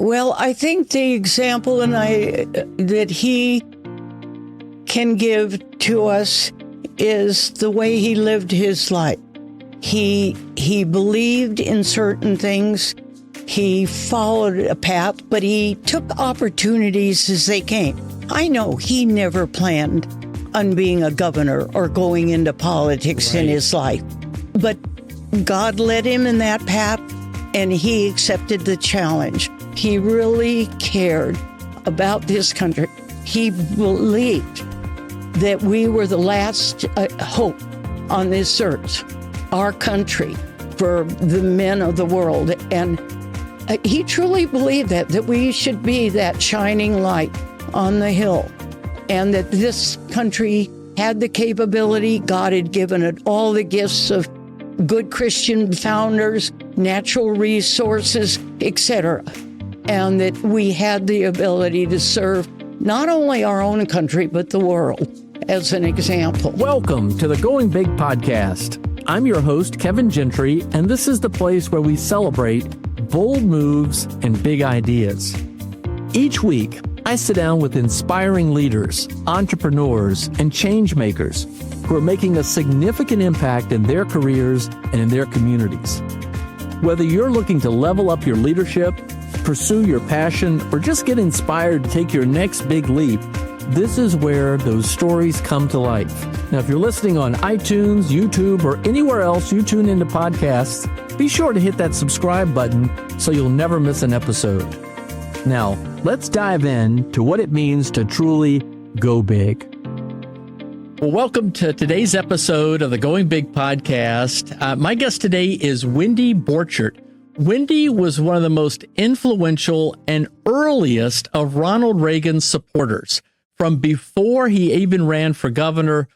Well, I think the example that he can give to us is the way he lived his life. He believed in certain things. He followed a path, but he took opportunities as they came. I know he never planned on being a governor or going into politics in his life, but God led him in that path, and he accepted the challenge. He really cared about this country. He believed that we were the last hope on this earth, our country, for the men of the world. And he truly believed that we should be that shining light on the hill, and that this country had the capability. God had given it all the gifts of good Christian founders, natural resources, etc., and that we had the ability to serve not only our own country, but the world as an example. Welcome to the Going Big podcast. I'm your host, Kevin Gentry, and this is the place where we celebrate bold moves and big ideas. Each week, I sit down with inspiring leaders, entrepreneurs, and change makers who are making a significant impact in their careers and in their communities. Whether you're looking to level up your leadership, pursue your passion, or just get inspired to take your next big leap, this is where those stories come to life. Now, if you're listening on iTunes, YouTube, or anywhere else you tune into podcasts, be sure to hit that subscribe button so you'll never miss an episode. Now, let's dive in to what it means to truly go big. Well, welcome to today's episode of the Going Big podcast. My guest today is Wendy Borcherdt. Wendy was one of the most influential and earliest of Ronald Reagan's supporters, from before he even ran for governor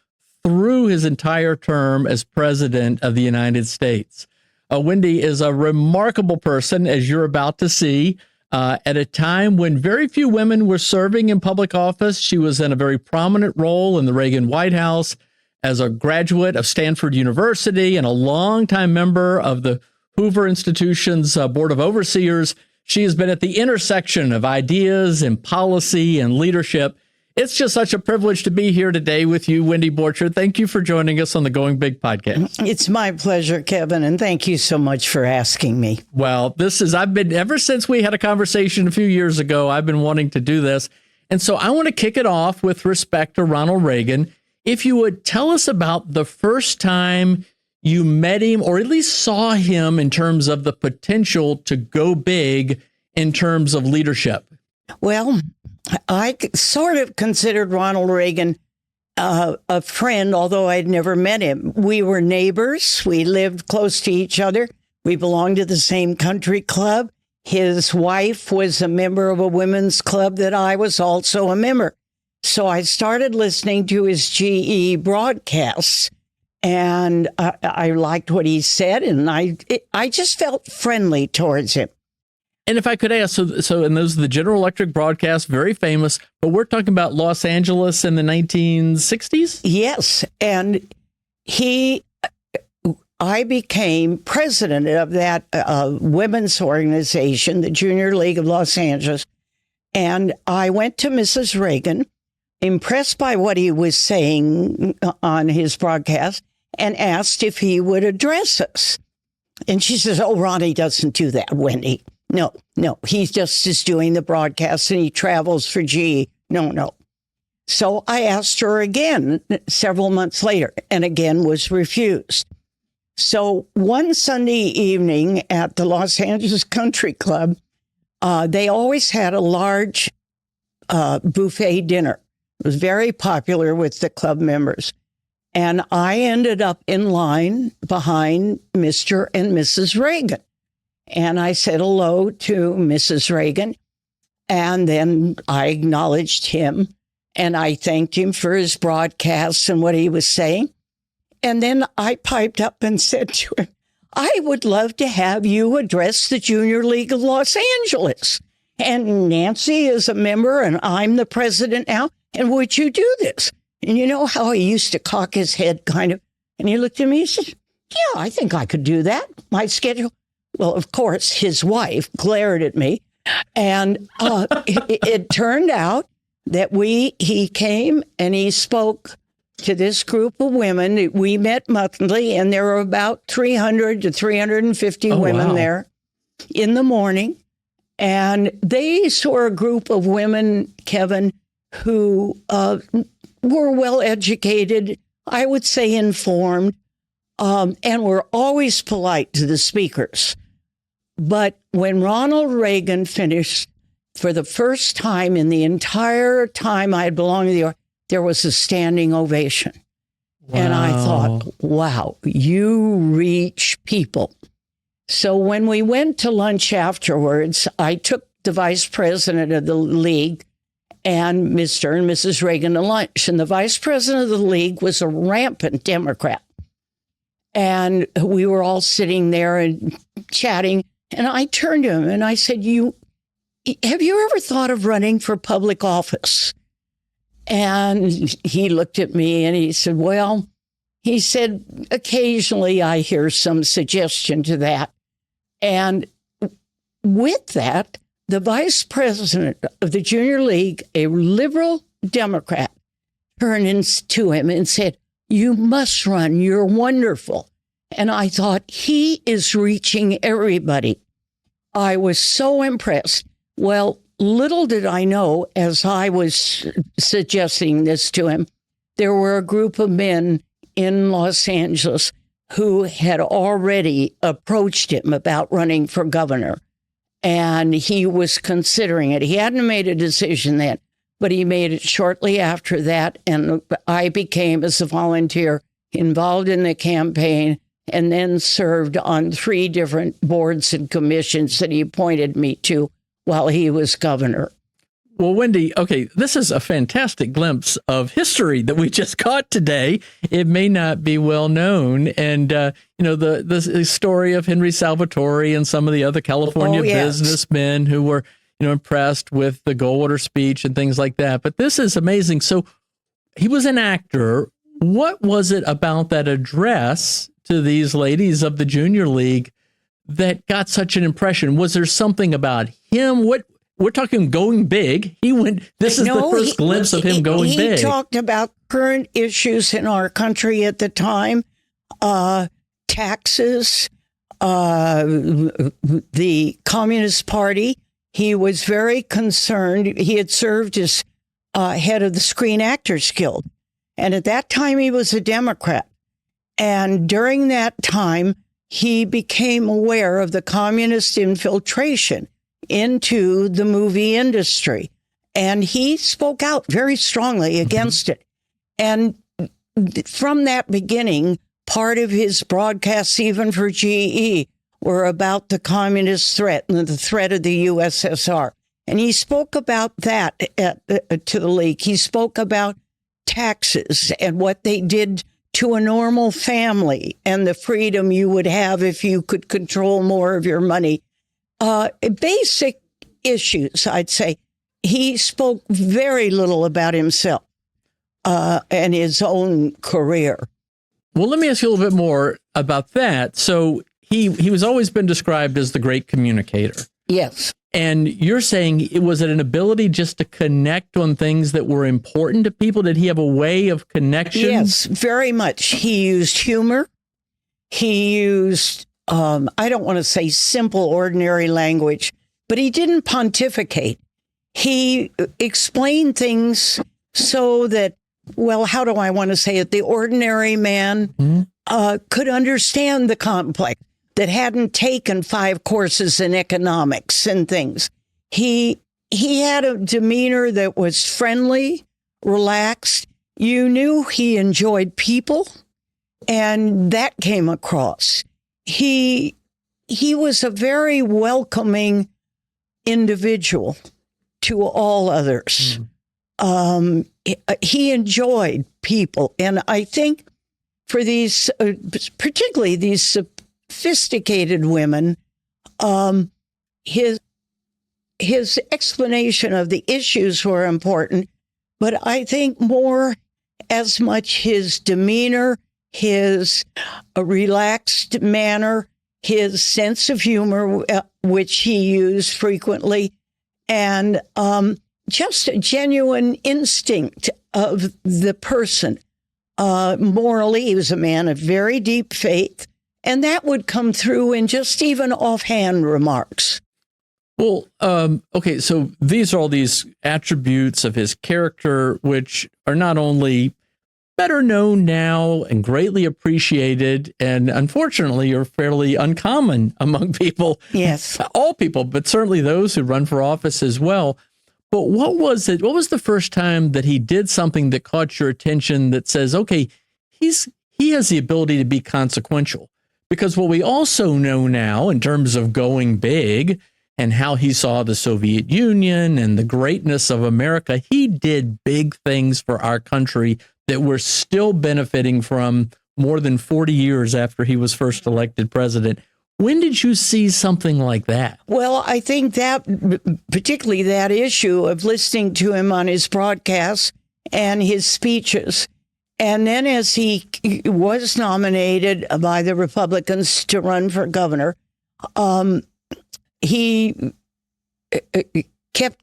through his entire term as president of the United States. Wendy is a remarkable person, as you're about to see. At a time when very few women were serving in public office, she was in a very prominent role in the Reagan White House as a graduate of Stanford University and a longtime member of the Hoover Institution's Board of Overseers. She has been at the intersection of ideas and policy and leadership. It's just such a privilege to be here today with you, Wendy Borcherdt. Thank you for joining us on the Going Big podcast. It's my pleasure, Kevin, and thank you so much for asking me. Well, ever since we had a conversation a few years ago, I've been wanting to do this. And so I want to kick it off with respect to Ronald Reagan. If you would tell us about the first time you met him, or at least saw him in terms of the potential to go big in terms of leadership. Well, I sort of considered Ronald Reagan a friend, although I'd never met him. We were neighbors. We lived close to each other. We belonged to the same country club. His wife was a member of a women's club that I was also a member. So I started listening to his GE broadcasts, and I liked what he said, and I just felt friendly towards him. And if I could ask, so and those are the General Electric broadcasts, very famous, but we're talking about Los Angeles in the 1960s? Yes, and I became president of that women's organization, the Junior League of Los Angeles, and I went to Mrs. Reagan, impressed by what he was saying on his broadcast, and asked if he would address us. And she says, "Oh, Ronnie doesn't do that, Wendy. No, he just is doing the broadcast and he travels for GE. No." So I asked her again several months later and again was refused. So one Sunday evening at the Los Angeles Country Club, they always had a large buffet dinner. It was very popular with the club members. And I ended up in line behind Mr. and Mrs. Reagan. And I said hello to Mrs. Reagan, and then I acknowledged him, and I thanked him for his broadcasts and what he was saying. And then I piped up and said to him, "I would love to have you address the Junior League of Los Angeles. And Nancy is a member, and I'm the president now, and would you do this?" And you know how he used to cock his head kind of, and he looked at me and said, "Yeah, I think I could do that. My schedule." Well, of course, his wife glared at me And it turned out that he came and he spoke to this group of women. We met monthly, and there were about 300 to 350 women there in the morning. And they saw a group of women, Kevin, who were well educated, I would say informed, and were always polite to the speakers. But when Ronald Reagan finished, for the first time in the entire time I had belonged to the, there was a standing ovation. Wow. And I thought, wow, you reach people. So when we went to lunch afterwards, I took the vice president of the league and Mr. and Mrs. Reagan to lunch. And the vice president of the league was a rampant Democrat. And we were all sitting there and chatting. And I turned to him and I said, have you ever thought of running for public office? And he looked at me and he said, well, he said, occasionally I hear some suggestion to that. And with that, the vice president of the Junior League, a liberal Democrat, turned to him and said, you must run. You're wonderful. And I thought, he is reaching everybody. I was so impressed. Well, little did I know, as I was suggesting this to him, there were a group of men in Los Angeles who had already approached him about running for governor. And he was considering it. He hadn't made a decision then, but he made it shortly after that. And I became, as a volunteer, involved in the campaign and then served on 3 different boards and commissions that he appointed me to while he was governor. Well, Wendy, okay, this is a fantastic glimpse of history that we just caught today. It may not be well known. And, the story of Henry Salvatore and some of the other California businessmen who were, impressed with the Goldwater speech and things like that. But this is amazing. So he was an actor. What was it about that address to these ladies of the Junior League that got such an impression? Was there something about him? We're talking going big. This is the first glimpse of him going big. He talked about current issues in our country at the time, taxes, the Communist Party. He was very concerned. He had served as head of the Screen Actors Guild. And at that time, he was a Democrat. And during that time, he became aware of the communist infiltration into the movie industry. And he spoke out very strongly against it. And from that beginning, part of his broadcasts, even for GE, were about the communist threat and the threat of the USSR. And he spoke about that to the league. He spoke about taxes and what they did to a normal family and the freedom you would have if you could control more of your money. Basic issues, I'd say. He spoke very little about himself and his own career. Well, let me ask you a little bit more about that. So he was always been described as the great communicator. Yes. And you're saying, was it an ability just to connect on things that were important to people? Did he have a way of connection? Yes, very much. He used humor. He used, I don't want to say simple, ordinary language, but he didn't pontificate. He explained things so that, well, how do I want to say it? The ordinary man could understand the complex, that hadn't taken 5 courses in economics and things. He had a demeanor that was friendly, relaxed. You knew he enjoyed people, and that came across. He was a very welcoming individual to all others. He enjoyed people. And I think for these, particularly these sophisticated women, his explanation of the issues were important, but I think more as much his demeanor, his relaxed manner, his sense of humor. which he used frequently, and just a genuine instinct of the person. Morally, he was a man of very deep faith, and that would come through in just even offhand remarks. Well, okay, so these are all these attributes of his character, which are not only better known now and greatly appreciated, and unfortunately are fairly uncommon among people. Yes. All people, but certainly those who run for office as well. But what was it? What was the first time that he did something that caught your attention that says, okay, he has the ability to be consequential? Because what we also know now in terms of going big and how he saw the Soviet Union and the greatness of America, he did big things for our country that we're still benefiting from more than 40 years after he was first elected president. When did you see something like that? Well, I think that, particularly that issue of listening to him on his broadcasts and his speeches. And then as he was nominated by the Republicans to run for governor, he kept,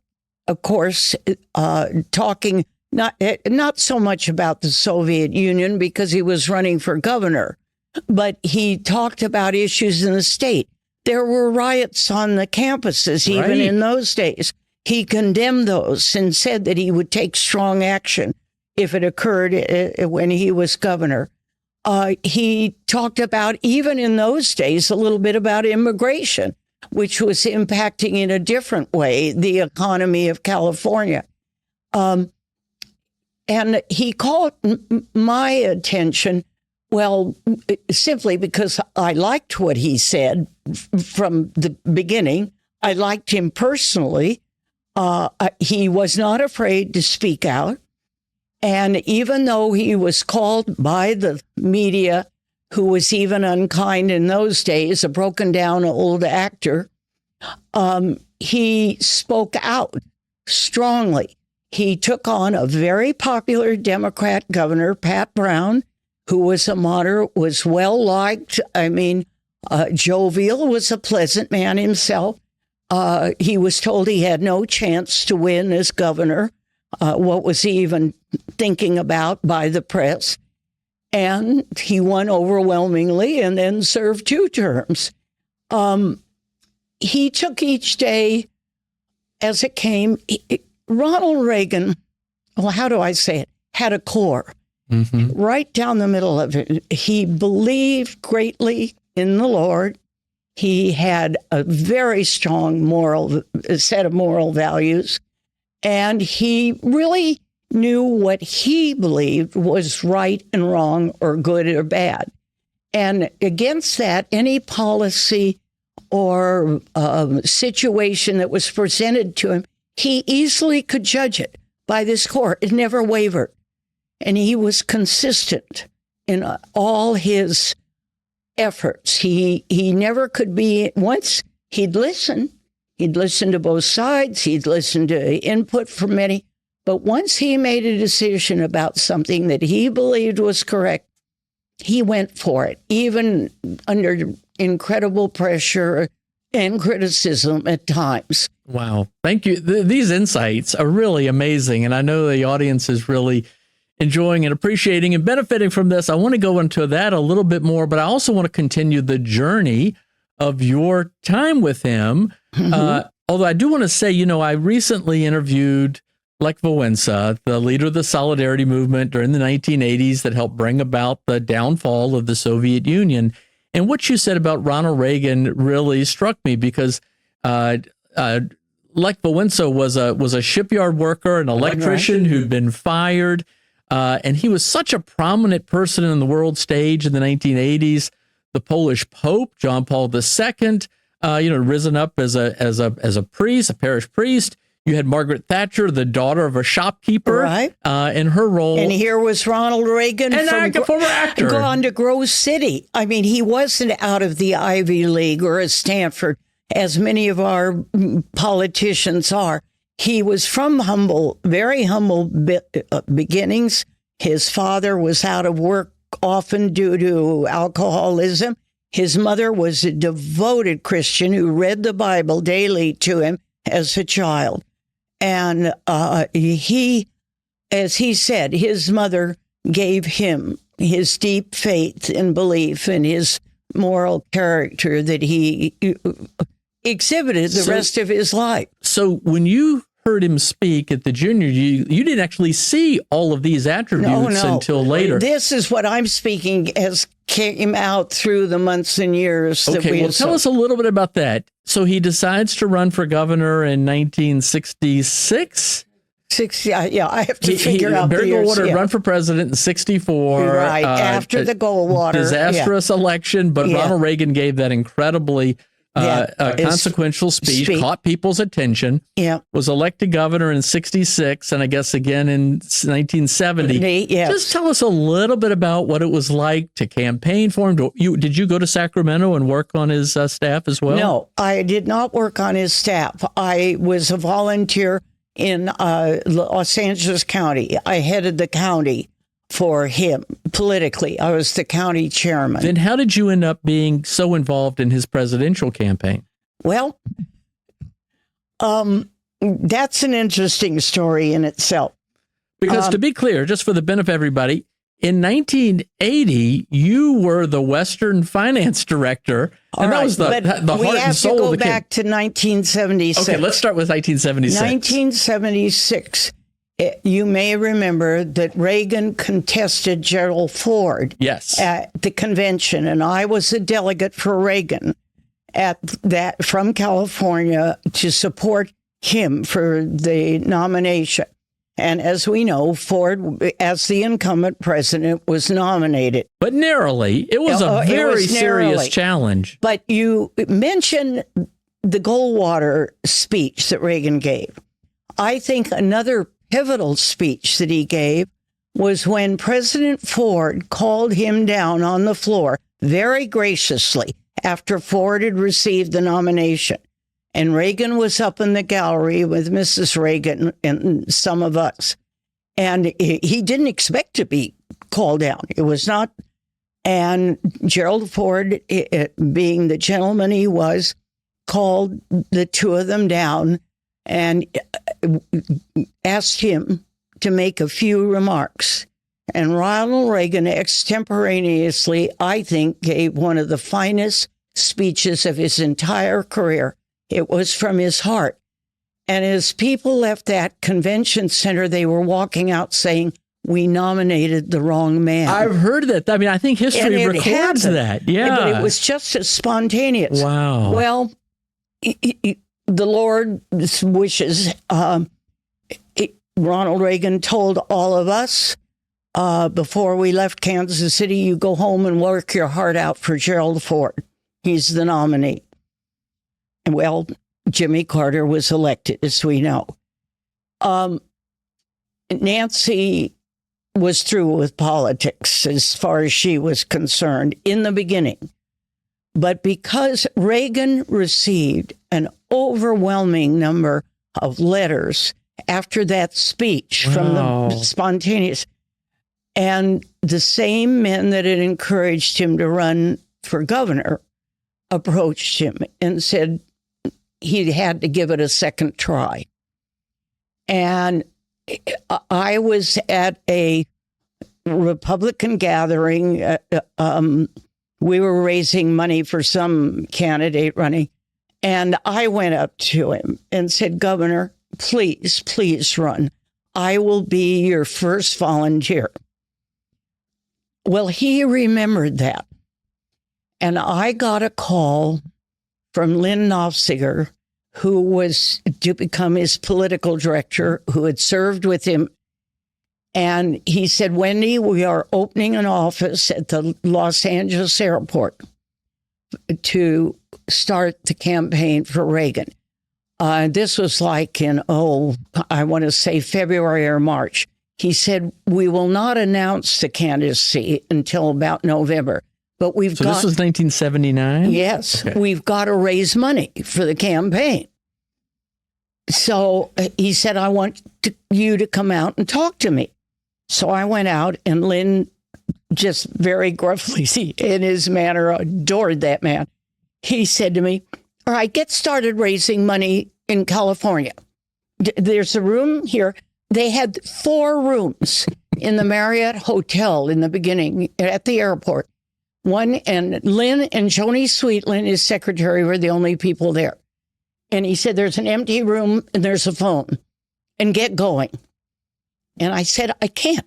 of course, talking not so much about the Soviet Union because he was running for governor, but he talked about issues in the state. There were riots on the campuses, even in those days. He condemned those and said that he would take strong action if it occurred when he was governor. He talked about, even in those days, a little bit about immigration, which was impacting in a different way the economy of California. And he caught my attention, well, simply because I liked what he said from the beginning. I liked him personally. He was not afraid to speak out. And even though he was called by the media, who was even unkind in those days, a broken down old actor, he spoke out strongly. He took on a very popular Democrat governor, Pat Brown, who was a moderate, was well-liked. I mean, jovial, was a pleasant man himself. He was told he had no chance to win as governor. What was he even thinking about by the press? And he won overwhelmingly and then served 2 terms. He took each day as it came. Ronald Reagan, well, how do I say it, had a core. Mm-hmm. Right down the middle of it. He believed greatly in the Lord. He had a very strong set of moral values. And he really knew what he believed was right and wrong or good or bad. And against that, any policy or situation that was presented to him, he easily could judge it by this core. It never wavered. And he was consistent in all his efforts. He never could be, once he'd listen to both sides, he'd listen to input from many, but once he made a decision about something that he believed was correct, he went for it, even under incredible pressure and criticism at times. Wow. Thank you. These insights are really amazing. And I know the audience is really enjoying and appreciating and benefiting from this. I want to go into that a little bit more, but I also want to continue the journey of your time with him. Mm-hmm. Although I do want to say, I recently interviewed Lech Wałęsa, the leader of the Solidarity movement during the 1980s that helped bring about the downfall of the Soviet Union. And what you said about Ronald Reagan really struck me because Lech Wałęsa was a shipyard worker, an electrician who'd been fired. And he was such a prominent person in the world stage in the 1980s. The Polish Pope, John Paul II, risen up as a priest, a parish priest. You had Margaret Thatcher, the daughter of a shopkeeper, in her role. And here was Ronald Reagan, former actor, gone to Grove City. I mean, he wasn't out of the Ivy League or at Stanford, as many of our politicians are. He was from very humble beginnings. His father was out of work often due to alcoholism. His mother was a devoted Christian who read the Bible daily to him as a child. And he, as he said, his mother gave him his deep faith and belief in his moral character that he exhibited the rest of his life. So when you heard him speak at the junior, you didn't actually see all of these attributes until later. This is what I'm speaking as came out through the months and years that we tell us a little bit about that. So he decides to run for governor in 1966. I have to figure out the years. Goldwater run for president in 64. Right, after the Goldwater. Disastrous election, but Ronald Reagan gave that incredibly consequential speech, caught people's attention, was elected governor in 66, and I guess again in 1970. Just tell us a little bit about what it was like to campaign for him. Did you go to Sacramento and work on his staff as well? No, I did not work on his staff. I was a volunteer in Los Angeles County. I headed the county for him politically. I was the county chairman. Then how did you end up being so involved in his presidential campaign? Well, that's an interesting story in itself. Because to be clear, just for the benefit of everybody, in 1980, you were the Western finance director, and that was the heart and soul of the We have to go back to 1976. Okay, let's start with 1976. 1976. You may remember that Reagan contested Gerald Ford at the convention, and I was a delegate for Reagan from California to support him for the nomination. And as we know, Ford, as the incumbent president, was nominated. But narrowly. It was a very serious challenge. But you mentioned the Goldwater speech that Reagan gave. I think another pivotal speech that he gave was when President Ford called him down on the floor very graciously after Ford had received the nomination. And Reagan was up in the gallery with Mrs. Reagan and some of us. And he didn't expect to be called down. It was not. And Gerald Ford, being the gentleman he was, called the two of them down and asked him to make a few remarks. And Ronald Reagan extemporaneously, I think, gave one of the finest speeches of his entire career. It was from his heart. And as people left that convention center, they were walking out saying, we nominated the wrong man. I've heard that. I mean, I think history records that. Yeah. But it was just as spontaneous. Wow. Well, the Lord's wishes, Ronald Reagan told all of us before we left Kansas City, you go home and work your heart out for Gerald Ford. He's the nominee. Well, Jimmy Carter was elected, as we know. Nancy was through with politics as far as she was concerned in the beginning. But because Reagan received an overwhelming number of letters after that speech from the spontaneous, and the same men that had encouraged him to run for governor approached him and said, he had to give it a second try. And I was at a Republican gathering. We were raising money for some candidate running. And I went up to him and said, Governor, please run. I will be your first volunteer. Well, he remembered that. And I got a call from Lynn Nofziger, who was to become his political director, who had served with him. And he said, Wendy, we are opening an office at the Los Angeles airport to start the campaign for Reagan. This was like in, I want to say February or March. He said, we will not announce the candidacy until about November. But this was 1979? Yes. Okay. We've got to raise money for the campaign. So he said, I want you to come out and talk to me. So I went out, and Lynn just very gruffly, in his manner, adored that man. He said to me, all right, get started raising money in California. There's a room here. They had 4 rooms in the Marriott Hotel in the beginning at the airport. One, and Lynn and Joni Sweetland, his secretary, were the only people there. And he said, there's an empty room and there's a phone, and get going. And I said, I can't.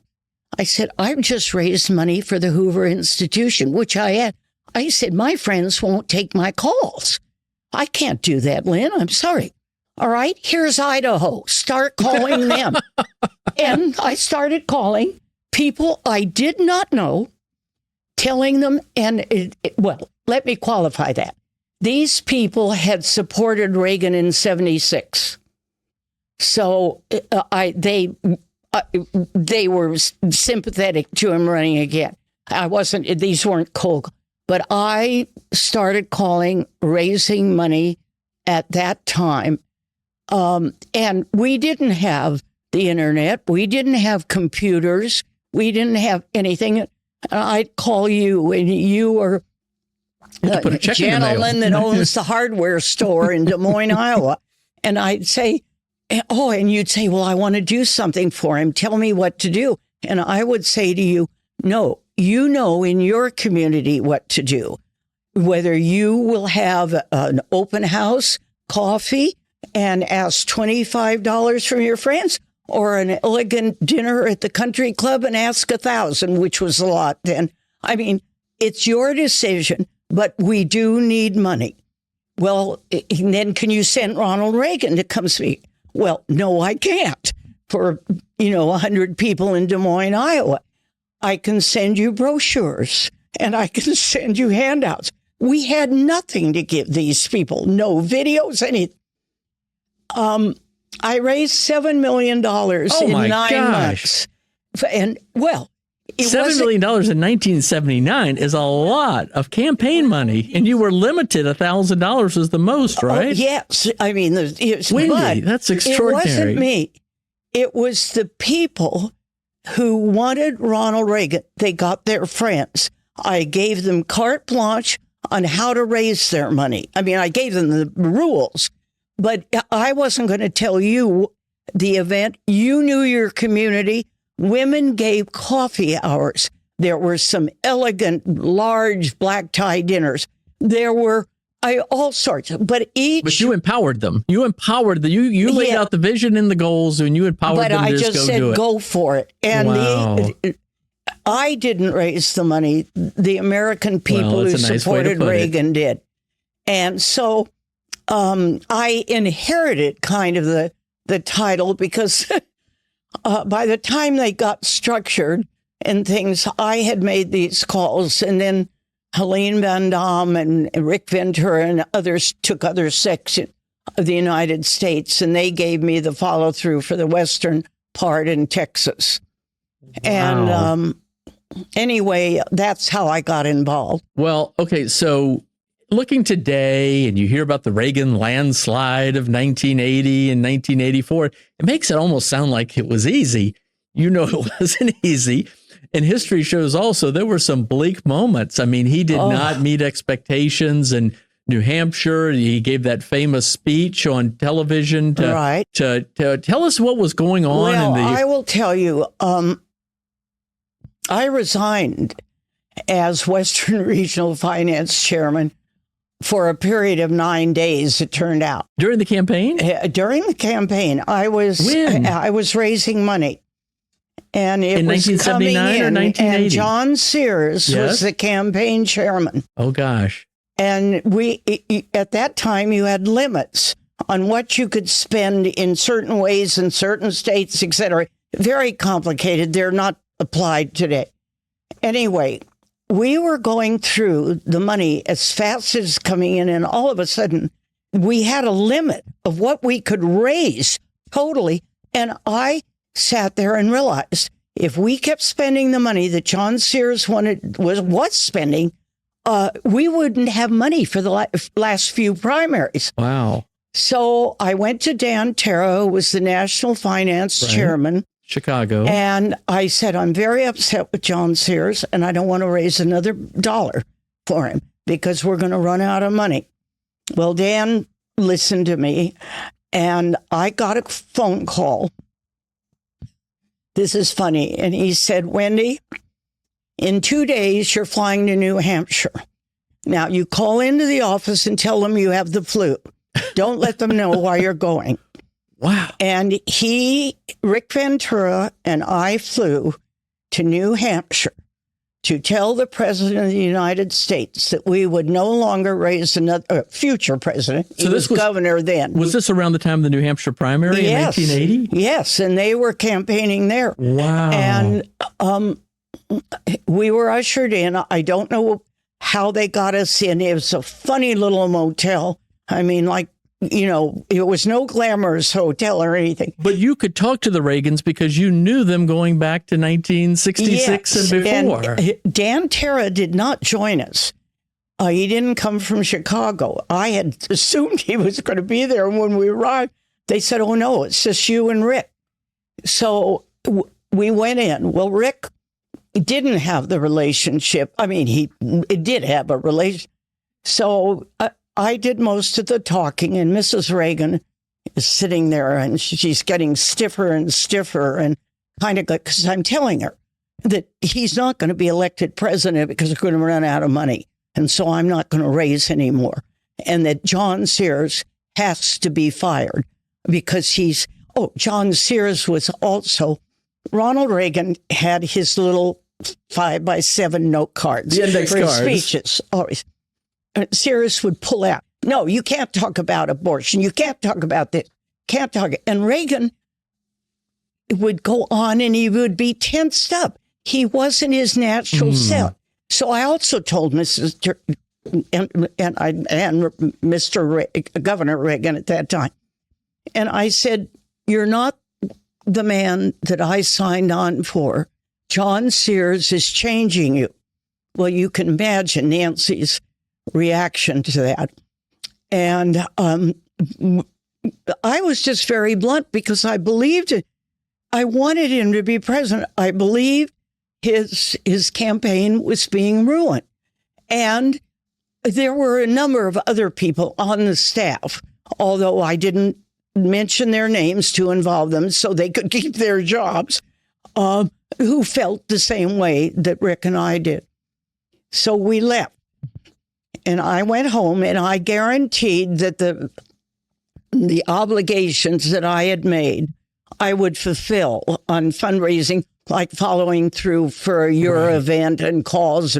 I said, I've just raised money for the Hoover Institution, which I had. I said, my friends won't take my calls. I can't do that, Lynn. I'm sorry. All right, here's Idaho. Start calling them. And I started calling people I did not know, telling them, well, let me qualify that. These people had supported Reagan in 1976. So they were sympathetic to him running again. These weren't cold, but I started calling, raising money at that time. And we didn't have the internet. We didn't have computers. We didn't have anything. And I'd call you, and you were the gentleman that owns the hardware store in Des Moines, Iowa. And I'd say, oh, and you'd say, well, I want to do something for him. Tell me what to do. And I would say to you, no, you know in your community what to do. Whether you will have an open house, coffee, and ask $25 from your friends, or an elegant dinner at the country club and ask $1,000, which was a lot then. I mean, it's your decision, but we do need money. Well, then can you send Ronald Reagan to come speak? Well, no, I can't for, 100 people in Des Moines, Iowa. I can send you brochures and I can send you handouts. We had nothing to give these people, no videos, anything. I raised $7 million in 9 months. And, well, $7 million in 1979 is a lot of campaign money, and you were limited. $1,000 was the most, right? Oh, yes. I mean, Wendy, that's extraordinary. It wasn't me. It was the people who wanted Ronald Reagan. They got their friends. I gave them carte blanche on how to raise their money. I mean, I gave them the rules, but I wasn't going to tell you the event. You knew your community. Women gave coffee hours. There were some elegant, large black tie dinners. There were all sorts. But you empowered them. You empowered them. You laid out the vision and the goals, and you empowered them to just go do it. But I just said, go for it. And I didn't raise the money. The American people who supported Reagan did. And so I inherited kind of the title because by the time they got structured and things, I had made these calls, and then Helene Van Damme and Rick Ventura and others took other sections of the United States, and they gave me the follow-through for the western part in Texas. Wow. And anyway, that's how I got involved. Well, okay, so looking today, and you hear about the Reagan landslide of 1980 and 1984, it makes it almost sound like it was easy. It wasn't easy. And history shows also there were some bleak moments. I mean, he did not meet expectations in New Hampshire. He gave that famous speech on television to tell us what was going on. Well, I will tell you, I resigned as Western Regional Finance Chairman for a period of 9 days, it turned out. During the campaign? During the campaign, I was raising money. And it was coming in, or 1980? And John Sears was the campaign chairman. Oh, gosh. And at that time, you had limits on what you could spend in certain ways in certain states, et cetera. Very complicated. They're not applied today. Anyway, we were going through the money as fast as coming in, and all of a sudden, we had a limit of what we could raise totally. And I sat there and realized if we kept spending the money that John Sears was spending, we wouldn't have money for the last few primaries. Wow. So I went to Dan Terra, who was the national finance chairman, Chicago. And I said, I'm very upset with John Sears, and I don't want to raise another dollar for him because we're going to run out of money. Well, Dan listened to me, and I got a phone call. This is funny. And he said, Wendy, in 2 days, you're flying to New Hampshire. Now, you call into the office and tell them you have the flu. Don't let them know why you're going. Wow. And Rick Ventura and I flew to New Hampshire to tell the President of the United States that we would no longer raise another future president. He was governor then. Was this around the time of the New Hampshire primary in 1980? Yes, and they were campaigning there. Wow. And we were ushered in. I don't know how they got us in. It was a funny little motel. I mean, like, you know, it was no glamorous hotel or anything. But you could talk to the Reagans because you knew them going back to 1966 and before. And Dan Terra did not join us. He didn't come from Chicago. I had assumed he was going to be there. And when we arrived, they said, oh, no, it's just you and Rick. So we went in. Well, Rick didn't have the relationship. I mean, he did have a relationship. So I did most of the talking, and Mrs. Reagan is sitting there, and she's getting stiffer and stiffer, and kind of because I'm telling her that he's not going to be elected president because we're going to run out of money, and so I'm not going to raise anymore, and that John Sears has to be fired because John Sears was also, Ronald Reagan had his little 5x7 note cards the index for his cards. speeches always. Sears would pull out. No, you can't talk about abortion. You can't talk about this. Can't talk. And Reagan would go on and he would be tensed up. He wasn't his natural self. So I also told Mrs. and Mr. Governor Reagan at that time. And I said, you're not the man that I signed on for. John Sears is changing you. Well, you can imagine Nancy's reaction to that. And I was just very blunt because I believed it. I wanted him to be president. I believed his campaign was being ruined. And there were a number of other people on the staff, although I didn't mention their names to involve them so they could keep their jobs, who felt the same way that Rick and I did. So we left. And I went home, and I guaranteed that the obligations that I had made, I would fulfill on fundraising, like following through for your event and calls,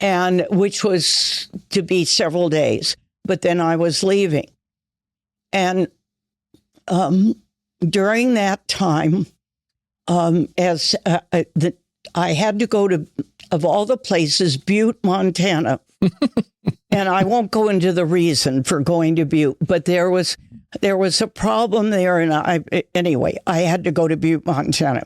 and which was to be several days. But then I was leaving. And during that time, I had to go to, of all the places, Butte, Montana. And I won't go into the reason for going to Butte, but there was a problem there. And I had to go to Butte, Montana.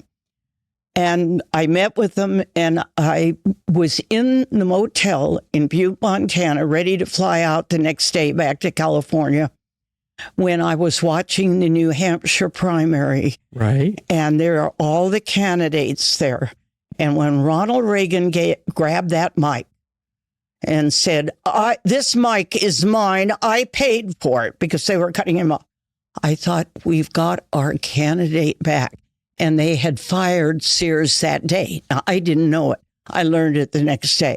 And I met with them, and I was in the motel in Butte, Montana, ready to fly out the next day back to California, when I was watching the New Hampshire primary. Right. And there are all the candidates there. And when Ronald Reagan grabbed that mic and said, this mic is mine, I paid for it, because they were cutting him off, I thought, we've got our candidate back. And they had fired Sears that day. Now, I didn't know it. I learned it the next day.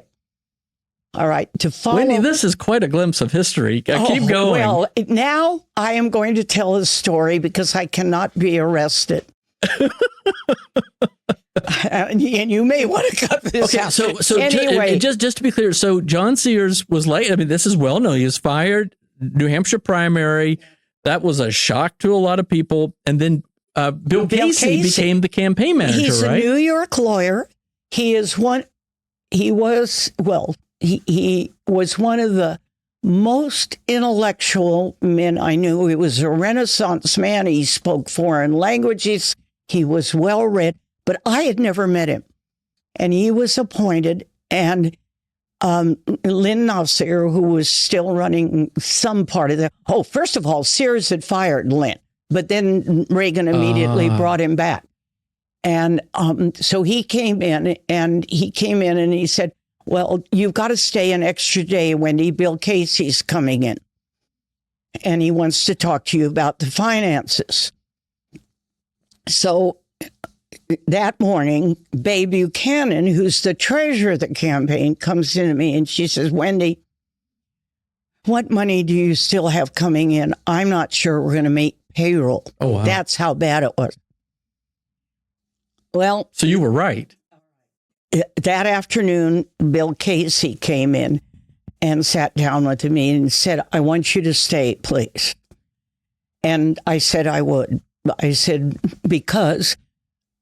All right, to follow. Wendy, this is quite a glimpse of history. Keep going. Well, now I am going to tell a story because I cannot be arrested. And you may want to cut this out. So anyway, just to be clear, so John Sears was late. I mean, this is well known. He was fired, New Hampshire primary. That was a shock to a lot of people. And then Bill Casey became the campaign manager, he's right? He's a New York lawyer. He was one of the most intellectual men I knew. He was a Renaissance man. He spoke foreign languages. He was well read, but I had never met him. And he was appointed, and Lynn Nassir, who was still running some part of first of all, Sears had fired Lynn, but then Reagan immediately brought him back. And so he came in and he said, well, you've got to stay an extra day, Wendy. Bill Casey's coming in. And he wants to talk to you about the finances. So that morning, Babe Buchanan, who's the treasurer of the campaign, comes in to me and she says, Wendy, what money do you still have coming in? I'm not sure we're going to make payroll. Oh, wow. That's how bad it was. Well, so you were right. That afternoon, Bill Casey came in and sat down with me and said, I want you to stay, please. And I said I would. I said, because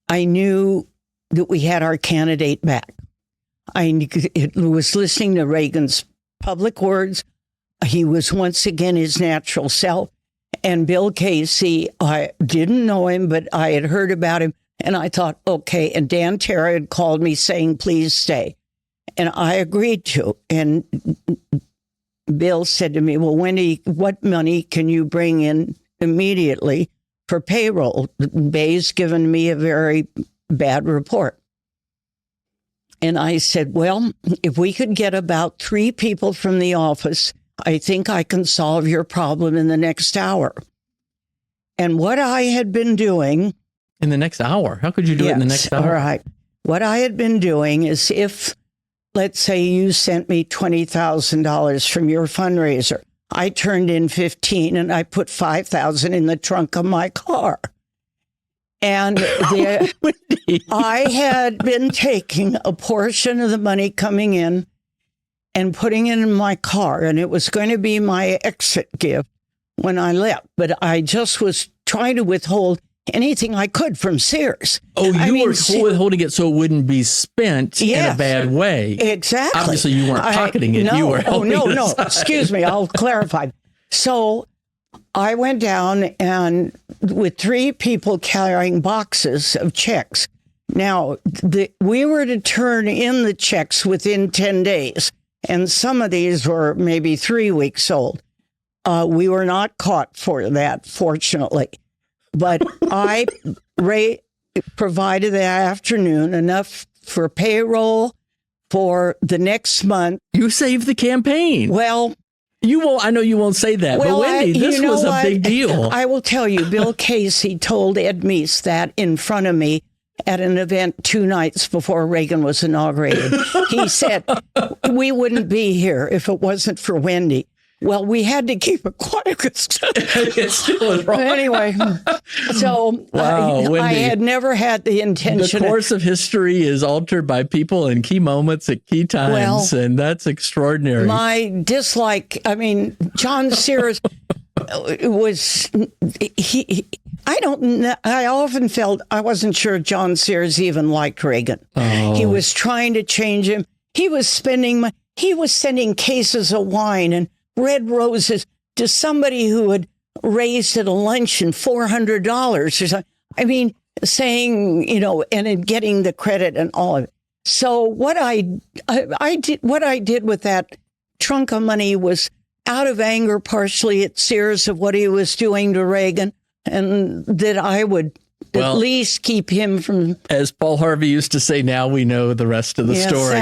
I knew that we had our candidate back. It was listening to Reagan's public words. He was once again his natural self. And Bill Casey, I didn't know him, but I had heard about him. And I thought, okay. And Dan Terra had called me saying, please stay. And I agreed to. And Bill said to me, well, Wendy, what money can you bring in immediately for payroll? Bay's given me a very bad report. And I said, well, if we could get about 3 people from the office, I think I can solve your problem in the next hour. And what I had been doing... In the next hour? How could you do it in the next hour? All right. What I had been doing is if, let's say you sent me $20,000 from your fundraiser, I turned in 15 and I put 5,000 in the trunk of my car. And I had been taking a portion of the money coming in and putting it in my car, and it was going to be my exit gift when I left. But I just was trying to withhold anything I could from Sears. Oh, you were withholding it so it wouldn't be spent in a bad way. Exactly. Obviously, you weren't pocketing it. No, you were helping no. Excuse me. I'll clarify. So I went down and with 3 people carrying boxes of checks. Now, we were to turn in the checks within 10 days, and some of these were maybe 3 weeks old. We were not caught for that, fortunately. But I provided that afternoon enough for payroll for the next month. You saved the campaign. Well, you won't. I know you won't say that, but Wendy, this was a big deal. I will tell you, Bill Casey told Ed Meese that in front of me at an event 2 nights before Reagan was inaugurated. He said, we wouldn't be here if it wasn't for Wendy. Well, we had to keep it quiet. It still is wrong. Anyway, so wow, I had never had the intention. The course of history is altered by people in key moments at key times, and that's extraordinary. My dislike, John Sears was, I often felt I wasn't sure John Sears even liked Reagan. Oh. He was trying to change him. He was sending cases of wine and red roses to somebody who had raised at a luncheon $400 or something. Saying, and getting the credit and all of it. So what I did with that trunk of money was out of anger, partially at Sears of what he was doing to Reagan, and that I would at least keep him from... As Paul Harvey used to say, now we know the rest of the story.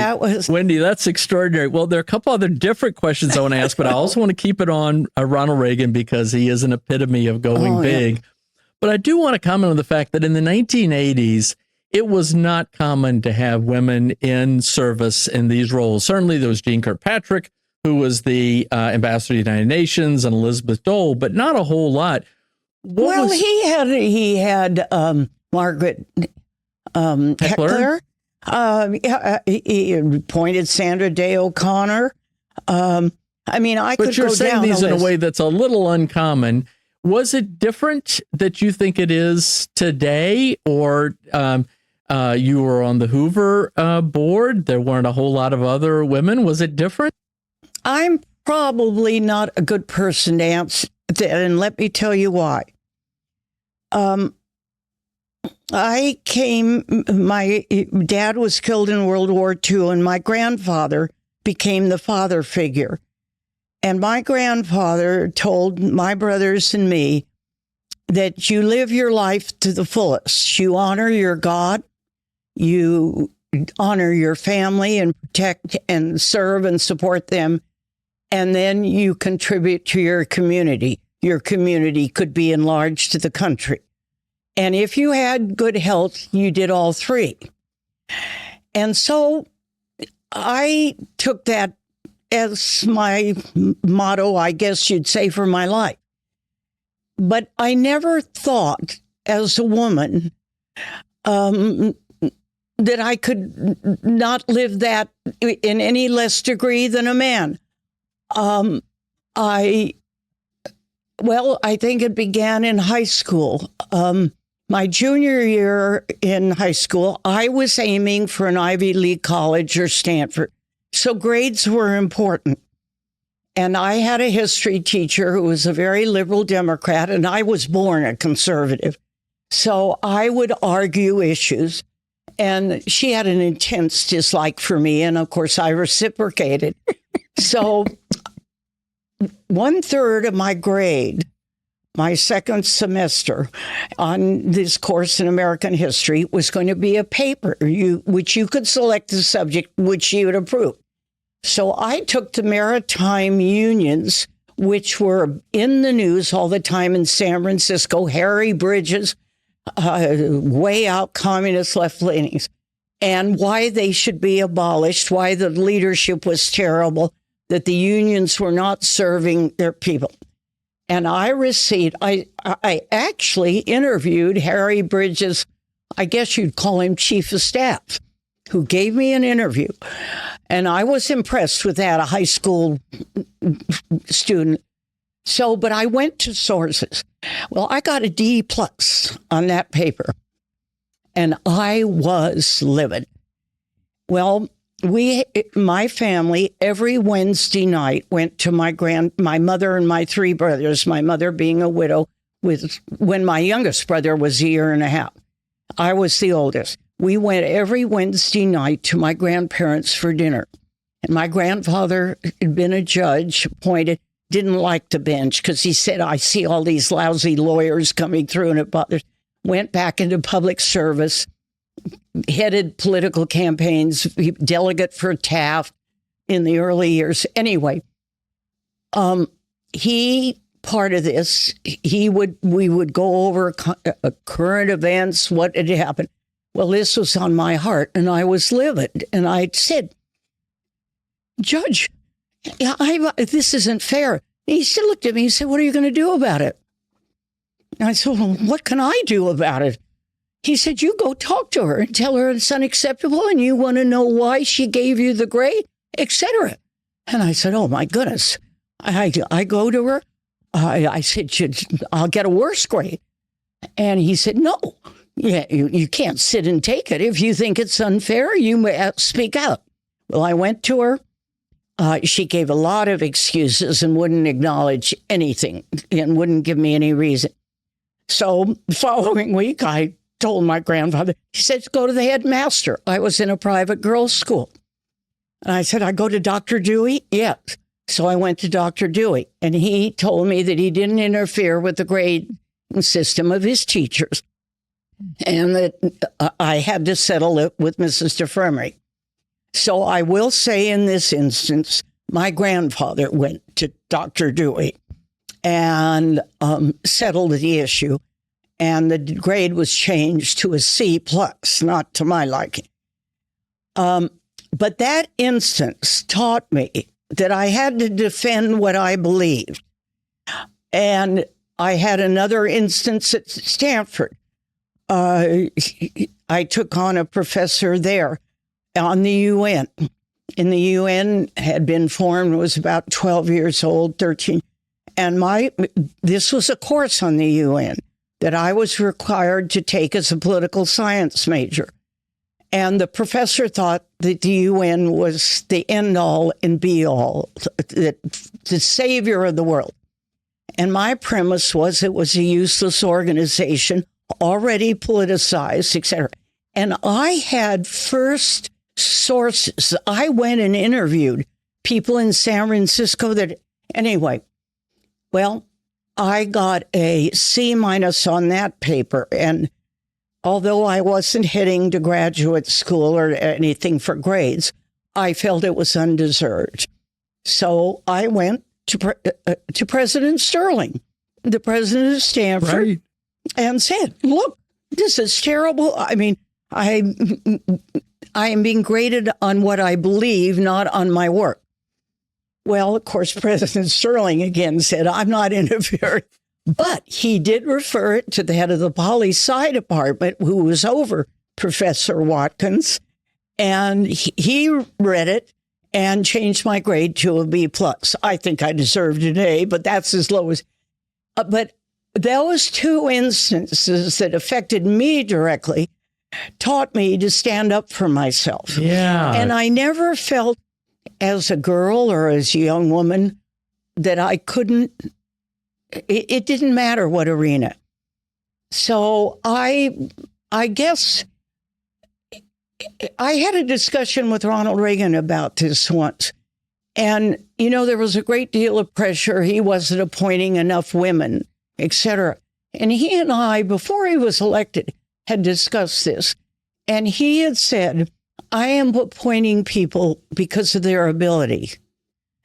Wendy, that's extraordinary. Well, there are a couple other different questions I want to ask, but I also want to keep it on Ronald Reagan because he is an epitome of going big. Yeah. But I do want to comment on the fact that in the 1980s, it was not common to have women in service in these roles. Certainly there was Jean Kirkpatrick, who was the ambassador to the United Nations, and Elizabeth Dole, but not a whole lot. He had Margaret Heckler. He appointed Sandra Day O'Connor. I could go down the list. But you're saying these in a way that's a little uncommon. Was it different that you think it is today, or you were on the Hoover board? There weren't a whole lot of other women. Was it different? I'm probably not a good person to answer that, and let me tell you why. My dad was killed in World War II, and my grandfather became the father figure. And my grandfather told my brothers and me that you live your life to the fullest. You honor your God, you honor your family and protect and serve and support them, and then you contribute to your community. Your community could be enlarged to the country. And if you had good health, you did all three. And so I took that as my motto, I guess you'd say, for my life. But I never thought as a woman that I could not live that in any less degree than a man. I think it began in high school. My junior year in high school, I was aiming for an Ivy League college or Stanford. So grades were important. And I had a history teacher who was a very liberal Democrat, and I was born a conservative. So I would argue issues, and she had an intense dislike for me. And of course, I reciprocated. So 1/3 of my grade, my second semester on this course in American history, was going to be a paper which you could select the subject which you would approve. So I took the maritime unions, which were in the news all the time in San Francisco, Harry Bridges, way out communist left-leanings, and why they should be abolished, why the leadership was terrible, that the unions were not serving their people. And I actually interviewed Harry Bridges, I guess you'd call him chief of staff, who gave me an interview. And I was impressed with that, a high school student. So, but I went to sources. Well, I got a D+ on that paper, and I was livid. Well, my family, every Wednesday night went to my mother and my three brothers, my mother being a widow when my youngest brother was a year and a half. I was the oldest. We went every Wednesday night to my grandparents for dinner. And my grandfather had been a judge, appointed, didn't like the bench because he said, I see all these lousy lawyers coming through and it bothers. Went back into public service, headed political campaigns, delegate for Taft in the early years. Anyway, part of this, we would go over current events, what had happened. Well, this was on my heart, and I was livid. And I said, Judge, this isn't fair. He still looked at me and said, what are you going to do about it? And I said, well, what can I do about it? He said, you go talk to her and tell her it's unacceptable and you want to know why she gave you the grade, etc. And I said, oh, my goodness. I go to her. I said, I'll get a worse grade. And he said, no. Yeah, you can't sit and take it. If you think it's unfair, you may speak out. Well, I went to her. She gave a lot of excuses and wouldn't acknowledge anything and wouldn't give me any reason. So the following week, I told my grandfather, he said, go to the headmaster. I was in a private girls' school. And I said, I go to Dr. Dewey? Yes. So I went to Dr. Dewey, and he told me that he didn't interfere with the grade system of his teachers, and that I had to settle it with Mrs. DeFremery. So I will say in this instance, my grandfather went to Dr. Dewey and settled the issue, and the grade was changed to a C+, not to my liking. But that instance taught me that I had to defend what I believed. And I had another instance at Stanford. I took on a professor there on the UN. And the UN had been formed, was about 12 years old, 13. And this was a course on the UN that I was required to take as a political science major. And the professor thought that the UN was the end-all and be-all, the savior of the world. And my premise was it was a useless organization, already politicized, etc. And I had first sources. I went and interviewed people in San Francisco anyway, well, I got a C- on that paper. And although I wasn't heading to graduate school or anything for grades, I felt it was undeserved. So I went to President Sterling, the president of Stanford, right, and said, look, this is terrible. I mean, I am being graded on what I believe, not on my work. Well, of course, President Sterling again said, I'm not interfering. But he did refer it to the head of the poli-sci department, who was over Professor Watkins, and he read it and changed my grade to a B+. I think I deserved an A, but that's as low as... But those two instances that affected me directly taught me to stand up for myself. Yeah. And I never felt as a girl or as a young woman that I couldn't... It didn't matter what arena. So I guess I had a discussion with Ronald Reagan about this once. And, you know, there was a great deal of pressure. He wasn't appointing enough women, etc. And he and I, before he was elected, had discussed this. And he had said, I am appointing people because of their ability,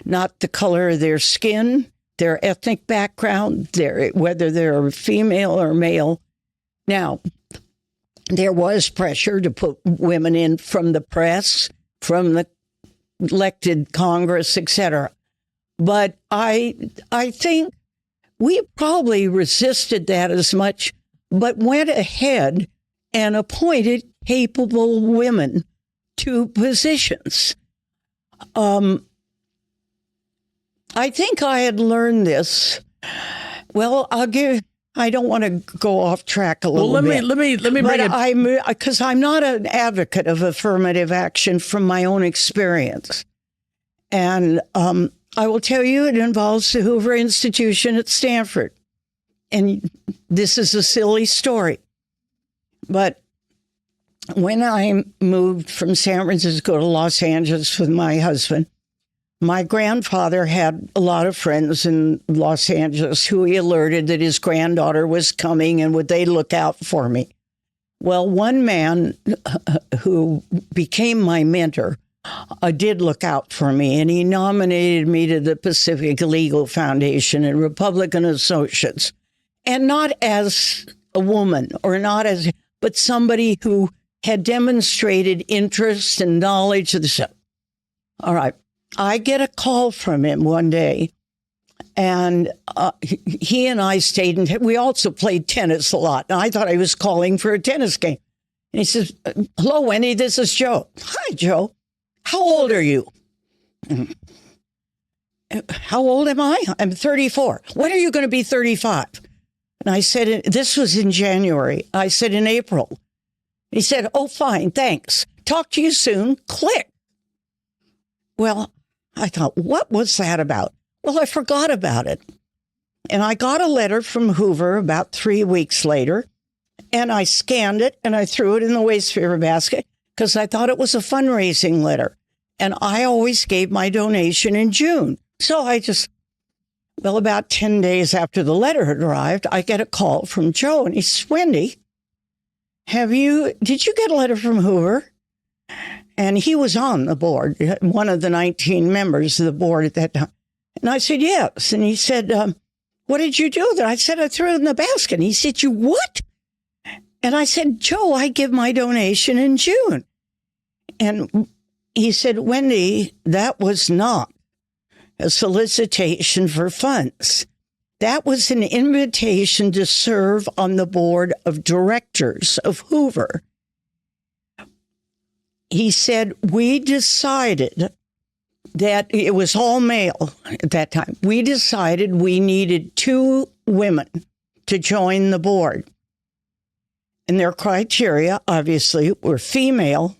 not the color of their skin, their ethnic background, whether they're female or male. Now, there was pressure to put women in from the press, from the elected Congress, etc. But I think we probably resisted that as much, but went ahead and appointed capable women to positions. I think I had learned this. Well, I don't want to go off track a little bit. Let me bring it. Because I'm not an advocate of affirmative action from my own experience. And I will tell you, it involves the Hoover Institution at Stanford. And this is a silly story. But when I moved from San Francisco to Los Angeles with my husband, my grandfather had a lot of friends in Los Angeles who he alerted that his granddaughter was coming and would they look out for me. Well, one man who became my mentor did look out for me, and he nominated me to the Pacific Legal Foundation and Republican Associates, and not as a woman but somebody who had demonstrated interest and knowledge of the stuff. All right. I get a call from him one day, and he and I stayed in. We also played tennis a lot, and I thought I was calling for a tennis game. And he says, hello, Wendy, this is Joe. Hi, Joe. How old are you? How old am I? I'm 34. When are you going to be 35? And I said, this was in January. I said, in April. He said, oh, fine, thanks. Talk to you soon. Click. Well, I thought, what was that about? Well, I forgot about it. And I got a letter from Hoover about 3 weeks later, and I scanned it and I threw it in the waste paper basket because I thought it was a fundraising letter. And I always gave my donation in June. So about 10 days after the letter had arrived, I get a call from Joe, and he says, Wendy, did you get a letter from Hoover? And he was on the board, one of the 19 members of the board at that time. And I said, yes. And he said, what did you do there? I said, I threw it in the basket. And he said, you what? And I said, Joe, I give my donation in June. And he said, Wendy, that was not a solicitation for funds. That was an invitation to serve on the board of directors of Hoover. He said, we decided that it was all male at that time. We decided we needed 2 women to join the board. And their criteria, obviously, were female.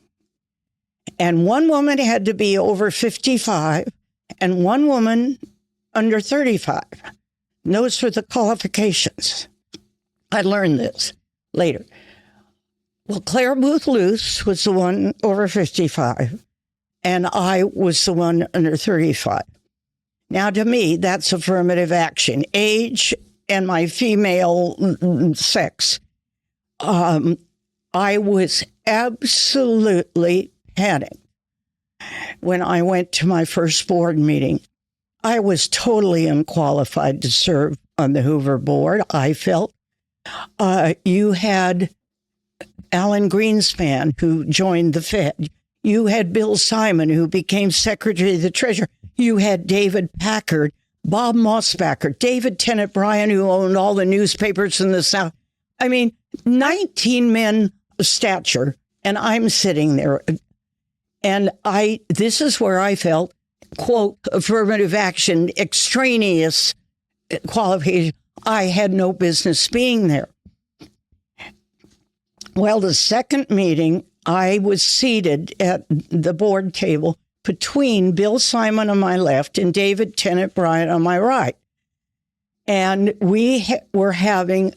And 1 woman had to be over 55 and 1 woman under 35. And those were the qualifications. I learned this later. Well, Claire Booth Luce was the one over 55, and I was the one under 35. Now, to me, that's affirmative action. Age and my female sex, I was absolutely panicked when I went to my first board meeting. I was totally unqualified to serve on the Hoover board, I felt. You had Alan Greenspan, who joined the Fed. You had Bill Simon, who became Secretary of the Treasury. You had David Packard, Bob Mossbacher, David Tennant Bryan, who owned all the newspapers in the South. I mean, 19 men of stature, and I'm sitting there. And this is where I felt, quote, affirmative action, extraneous qualification. I had no business being there. Well, the second meeting, I was seated at the board table between Bill Simon on my left and David Tennant Bryan on my right. And we were having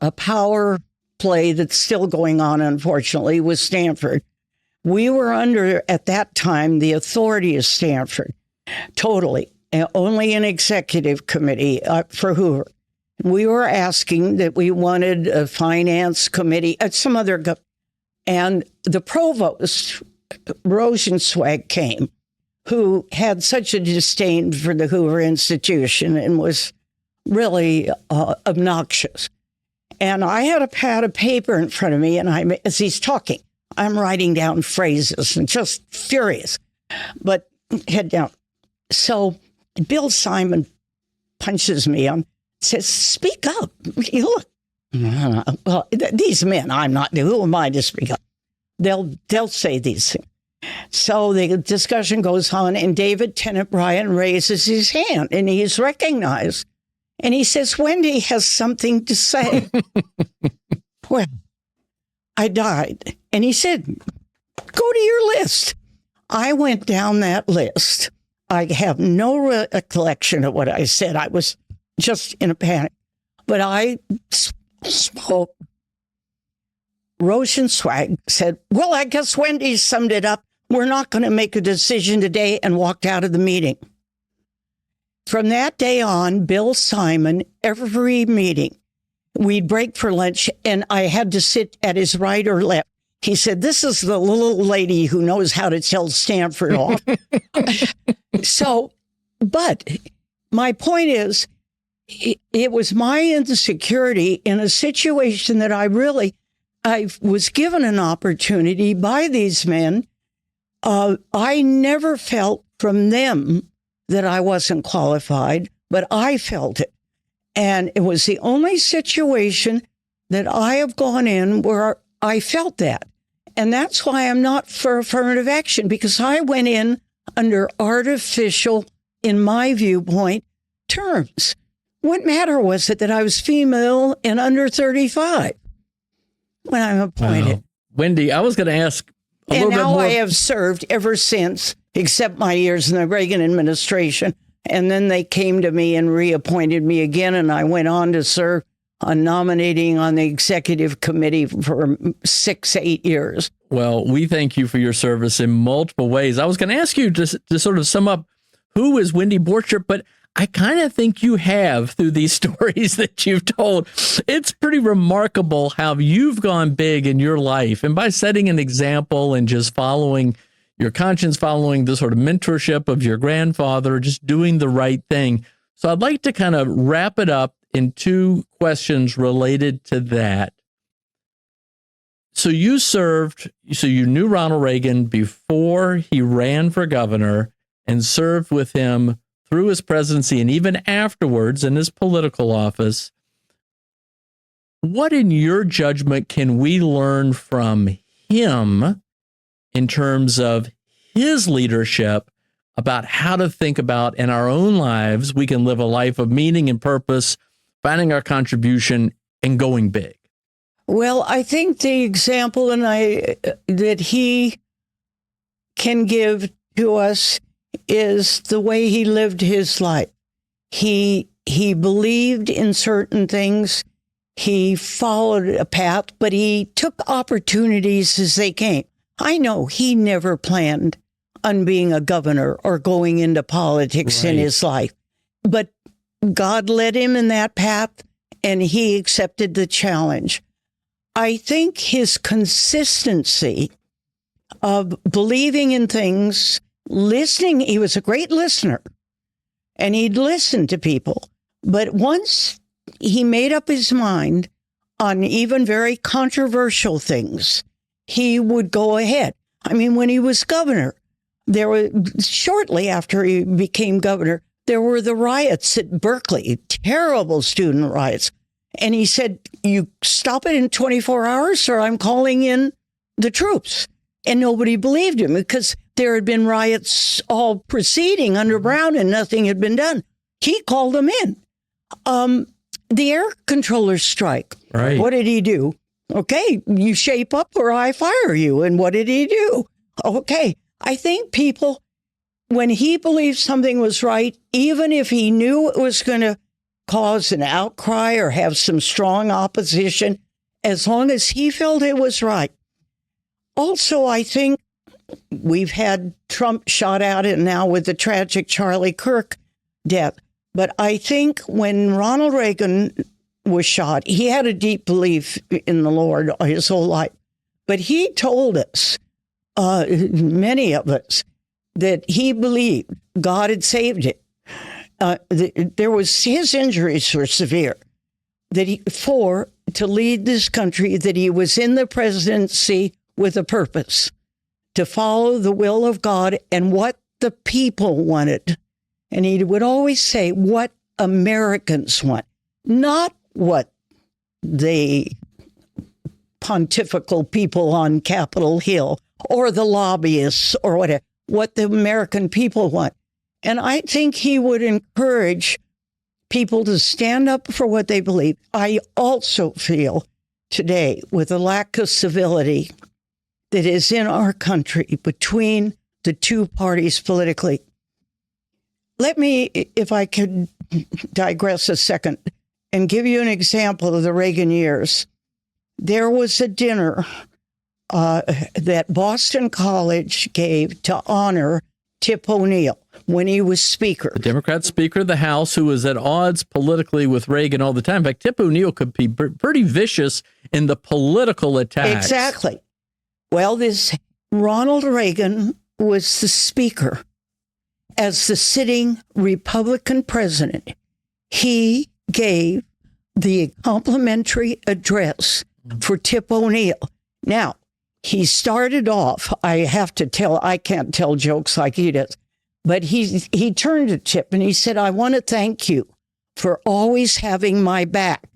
a power play that's still going on, unfortunately, with Stanford. We were under, at that time, the authority of Stanford, totally, only an executive committee for Hoover. We were asking that we wanted a finance committee, some other, and the provost, Rosenzweig, came, who had such a disdain for the Hoover Institution and was really obnoxious. And I had a pad of paper in front of me, and as he's talking, I'm writing down phrases and just furious, but head down. So Bill Simon punches me on, says, "Speak up. You look." Well, these men, I'm not, who am I to speak up? They'll say these things. So the discussion goes on, and David Tennant Bryan raises his hand, and he's recognized. And he says, "Wendy has something to say." Well, I died. And he said, "Go to your list." I went down that list. I have no recollection of what I said. I was just in a panic. But I spoke. Rosenzweig said, "Well, I guess Wendy summed it up. We're not going to make a decision today," and walked out of the meeting. From that day on, Bill Simon, every meeting, we'd break for lunch, and I had to sit at his right or left. He said, "This is the little lady who knows how to tell Stanford off." But my point is, it was my insecurity in a situation that I was given an opportunity by these men. I never felt from them that I wasn't qualified, but I felt it. And it was the only situation that I have gone in where I felt that. And that's why I'm not for affirmative action, because I went in under artificial, in my viewpoint, terms. What matter was it that I was female and under 35 when I'm appointed? Wow. Wendy, I was going to ask a little bit more. And now I have served ever since, except my years in the Reagan administration. And then they came to me and reappointed me again, and I went on to serve on nominating on the executive committee for 6-8 years. Well, we thank you for your service in multiple ways. I was going to ask you to sort of sum up who is Wendy Borcherdt, but I kind of think you have through these stories that you've told. It's pretty remarkable how you've gone big in your life, and by setting an example and just following your conscience, following the sort of mentorship of your grandfather, just doing the right thing. So I'd like to kind of wrap it up in 2 questions related to that. So you knew Ronald Reagan before he ran for governor and served with him through his presidency and even afterwards in his political office. What, in your judgment, can we learn from him in terms of his leadership about how to think about in our own lives we can live a life of meaning and purpose, finding our contribution and going big? Well, I think the example that he can give to us is the way he lived his life. He believed in certain things. He followed a path, but he took opportunities as they came. I know he never planned on being a governor or going into politics in his life. But God led him in that path, and he accepted the challenge. I think his consistency of believing in things, listening, he was a great listener, and he'd listen to people. But once he made up his mind on even very controversial things, he would go ahead. I mean, when he was governor, shortly after he became governor, there were the riots at Berkeley, terrible student riots. And he said, you stop it in 24 hours or I'm calling in the troops. And nobody believed him because there had been riots all preceding under Brown and nothing had been done. He called them in. The air controllers strike. Right. What did he do? Okay, you shape up or I fire you. And what did he do? Okay, I think people, when he believed something was right, even if he knew it was going to cause an outcry or have some strong opposition, as long as he felt it was right. Also, I think we've had Trump shot at it now with the tragic Charlie Kirk death. But I think when Ronald Reagan was shot, he had a deep belief in the Lord his whole life. But he told us, many of us, that he believed God had saved it. His injuries were severe. To lead this country, that he was in the presidency with a purpose, to follow the will of God and what the people wanted. And he would always say what Americans want, not what the pontifical people on Capitol Hill or the lobbyists or whatever, what the American people want. And I think he would encourage people to stand up for what they believe. I also feel today, with the lack of civility that is in our country between the two parties politically. Let me, if I could digress a second and give you an example of the Reagan years. There was a dinner that Boston College gave to honor Tip O'Neill when he was Speaker. The Democrat Speaker of the House, who was at odds politically with Reagan all the time. In fact, Tip O'Neill could be pretty vicious in the political attacks. Exactly. Well, this Ronald Reagan was the Speaker. As the sitting Republican president, he gave the complimentary address for Tip O'Neill. Now, he started off, I can't tell jokes like he does, but he turned to Tip and he said, I want to thank you for always having my back.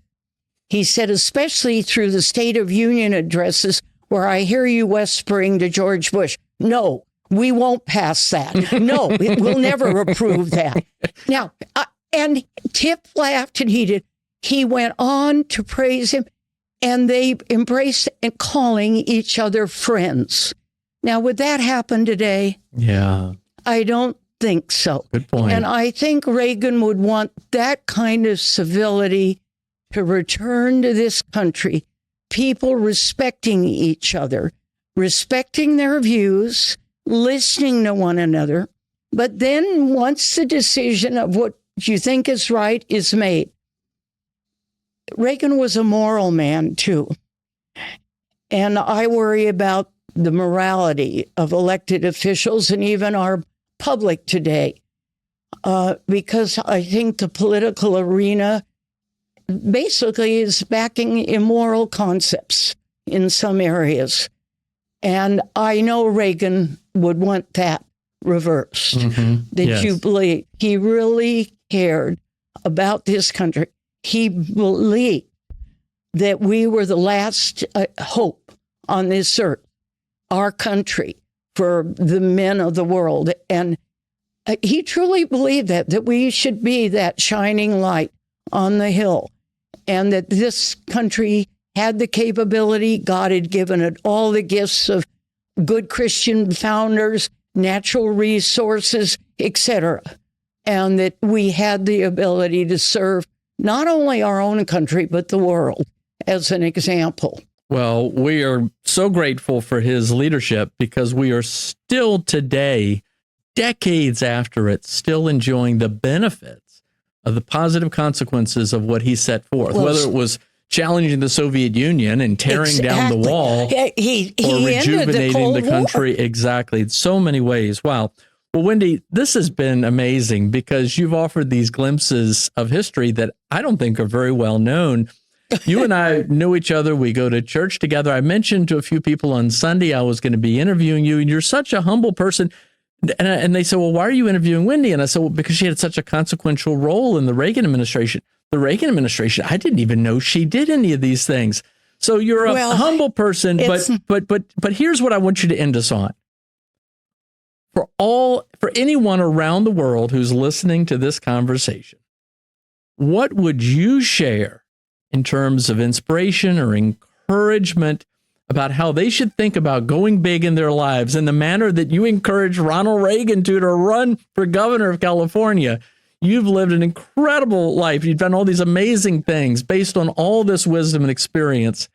He said, especially through the State of Union addresses where I hear you whispering to George Bush, no, we won't pass that. No, we'll never approve that. Now, and Tip laughed and he went on to praise him. And they embraced and calling each other friends. Now, would that happen today? Yeah. I don't think so. Good point. And I think Reagan would want that kind of civility to return to this country, people respecting each other, respecting their views, listening to one another. But then once the decision of what you think is right is made, Reagan was a moral man, too. And I worry about the morality of elected officials and even our public today, because I think the political arena basically is backing immoral concepts in some areas. And I know Reagan would want that reversed, that you believe he really cared about this country. He believed that we were the last hope on this earth, our country, for the men of the world. And he truly believed that we should be that shining light on the hill, and that this country had the capability. God had given it all the gifts of good Christian founders, natural resources, etc., and that we had the ability to serve not only our own country, but the world as an example. Well, we are so grateful for his leadership because we are still today, decades after it, still enjoying the benefits of the positive consequences of what he set forth, whether it was challenging the Soviet Union and tearing down the wall he or rejuvenating the country. War. Exactly. In so many ways. Wow. Well, Wendy, this has been amazing because you've offered these glimpses of history that I don't think are very well known. You and I knew each other. We go to church together. I mentioned to a few people on Sunday I was going to be interviewing you, and you're such a humble person. And they said, well, why are you interviewing Wendy? And I said, well, because she had such a consequential role in the Reagan administration. The Reagan administration, I didn't even know she did any of these things. So you're a humble person, but here's what I want you to end us on. For anyone around the world who's listening to this conversation, what would you share in terms of inspiration or encouragement about how they should think about going big in their lives in the manner that you encouraged Ronald Reagan to run for governor of California? You've lived an incredible life. You've done all these amazing things based on all this wisdom and experience.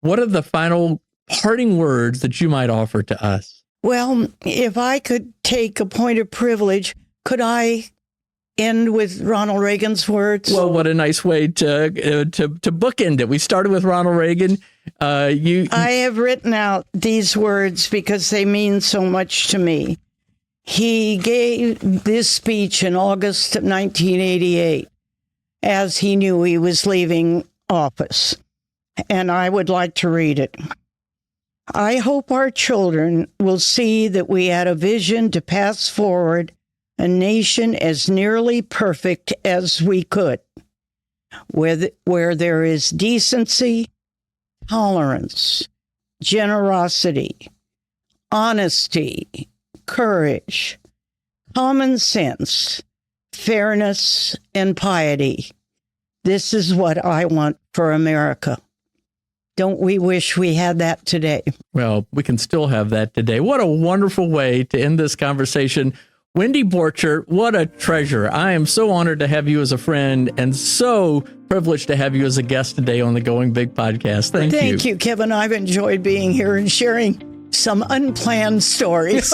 What are the final parting words that you might offer to us? Well, if I could take a point of privilege, could I end with Ronald Reagan's words? Well, what a nice way to bookend it. We started with Ronald Reagan. I have written out these words because they mean so much to me. He gave this speech in August of 1988 as he knew he was leaving office, and I would like to read it. I hope our children will see that we had a vision to pass forward a nation as nearly perfect as we could, where there is decency, tolerance, generosity, honesty, courage, common sense, fairness, and piety. This is what I want for America. Don't we wish we had that today? Well, we can still have that today. What a wonderful way to end this conversation. Wendy Borcherdt, what a treasure. I am so honored to have you as a friend and so privileged to have you as a guest today on the Going Big podcast. Thank you. Thank you, Kevin. I've enjoyed being here and sharing some unplanned stories.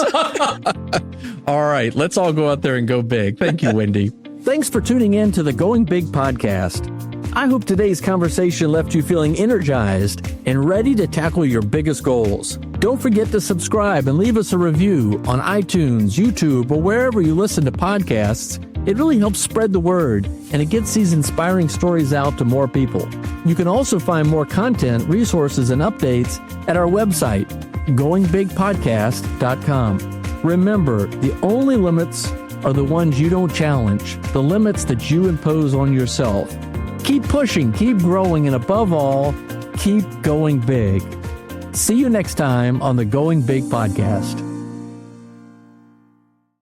All right, let's all go out there and go big. Thank you, Wendy. Thanks for tuning in to the Going Big podcast. I hope today's conversation left you feeling energized and ready to tackle your biggest goals. Don't forget to subscribe and leave us a review on iTunes, YouTube, or wherever you listen to podcasts. It really helps spread the word, and it gets these inspiring stories out to more people. You can also find more content, resources, and updates at our website, goingbigpodcast.com. Remember, the only limits are the ones you don't challenge, the limits that you impose on yourself. Keep pushing, keep growing, and above all, keep going big. See you next time on the Going Big podcast.